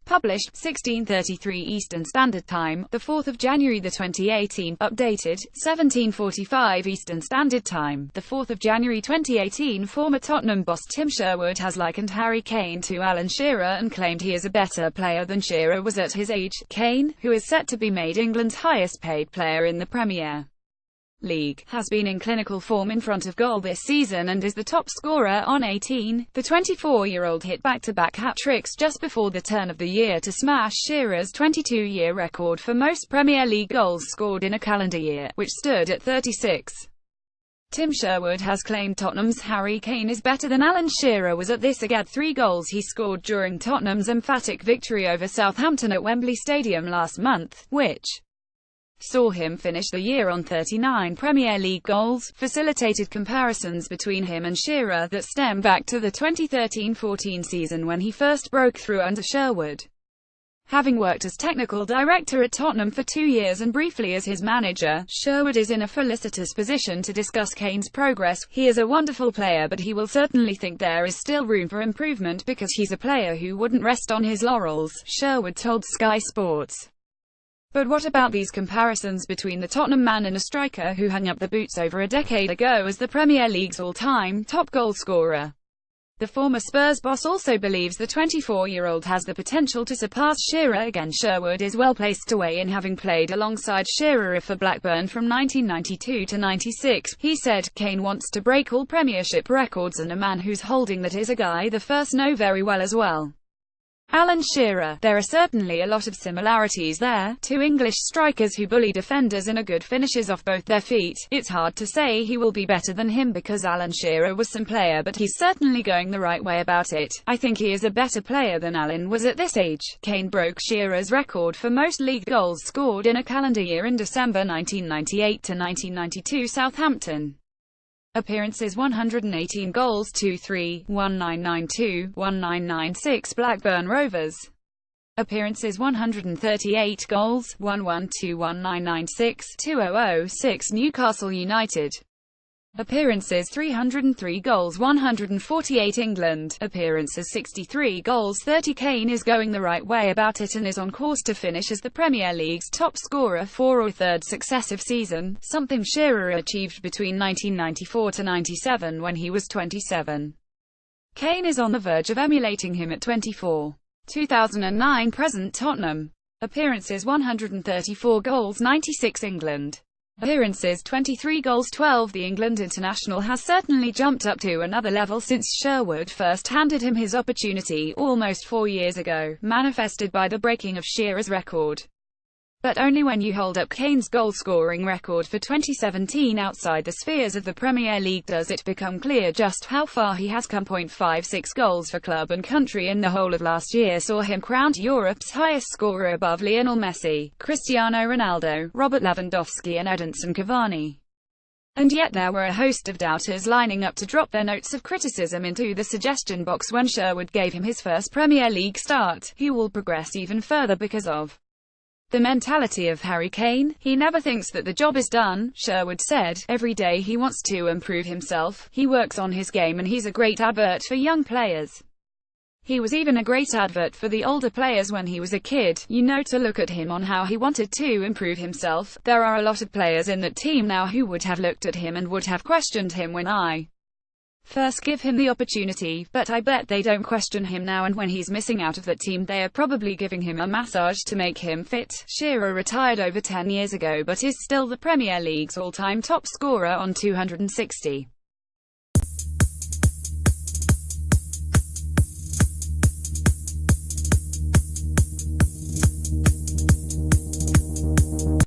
Published, 16:33 Eastern Standard Time, 4 January 2018. Updated, 17:45 Eastern Standard Time, 4 January 2018. Former Tottenham boss Tim Sherwood has likened Harry Kane to Alan Shearer and claimed he is a better player than Shearer was at his age. Kane, who is set to be made England's highest-paid player in the Premier League, has been in clinical form in front of goal this season and is the top scorer on 18. The 24-year-old hit back-to-back hat-tricks just before the turn of the year to smash Shearer's 22-year record for most Premier League goals scored in a calendar year, which stood at 36. Tim Sherwood has claimed Tottenham's Harry Kane is better than Alan Shearer was at this against 3 goals he scored during Tottenham's emphatic victory over Southampton at Wembley Stadium last month, which saw him finish the year on 39 Premier League goals, facilitated comparisons between him and Shearer that stem back to the 2013-14 season when he first broke through under Sherwood. Having worked as technical director at Tottenham for 2 years and briefly as his manager, Sherwood is in a felicitous position to discuss Kane's progress. He is a wonderful player, but he will certainly think there is still room for improvement because he's a player who wouldn't rest on his laurels, Sherwood told Sky Sports. But what about these comparisons between the Tottenham man and a striker who hung up the boots over a decade ago as the Premier League's all-time top goal scorer? The former Spurs boss also believes the 24-year-old has the potential to surpass Shearer again. Sherwood is well placed to weigh in, having played alongside Shearer for Blackburn from 1992 to 96. He said, "Kane wants to break all Premiership records, and a man who's holding that is a guy the first know very well as well. Alan Shearer, there are certainly a lot of similarities there, two English strikers who bully defenders and are good finishers off both their feet. It's hard to say he will be better than him because Alan Shearer was some player, but he's certainly going the right way about it. I think he is a better player than Alan was at this age." Kane broke Shearer's record for most league goals scored in a calendar year in December 1998 to 1992 Southampton. Appearances: 118 goals, 2-3, 1992, 1996 Blackburn Rovers. Appearances: 138 goals, 112, 1996, 2006 Newcastle United. Appearances: 303 goals, 148 England. Appearances: 63 goals, 30 Kane is going the right way about it and is on course to finish as the Premier League's top scorer for a third successive season, something Shearer achieved between 1994 to 97 when he was 27. Kane is on the verge of emulating him at 24. 2009 present Tottenham. Appearances: 134 goals, 96 England. Appearances: 23 goals, 12 The England international has certainly jumped up to another level since Sherwood first handed him his opportunity almost 4 years ago, manifested by the breaking of Shearer's record. But only when you hold up Kane's goal-scoring record for 2017 outside the spheres of the Premier League does it become clear just how far he has come. 56 goals for club and country in the whole of last year saw him crowned Europe's highest scorer above Lionel Messi, Cristiano Ronaldo, Robert Lewandowski and Edinson Cavani. And yet there were a host of doubters lining up to drop their notes of criticism into the suggestion box when Sherwood gave him his first Premier League start. He will progress even further because of the mentality of Harry Kane. He never thinks that the job is done, Sherwood said. Every day he wants to improve himself. He works on his game and he's a great advert for young players. He was even a great advert for the older players when he was a kid. You know, to look at him on how he wanted to improve himself. There are a lot of players in that team now who would have looked at him and would have questioned him when I first give him the opportunity, but I bet they don't question him now, and when he's missing out of that team they are probably giving him a massage to make him fit. Shearer retired over 10 years ago but is still the Premier League's all-time top scorer on 260.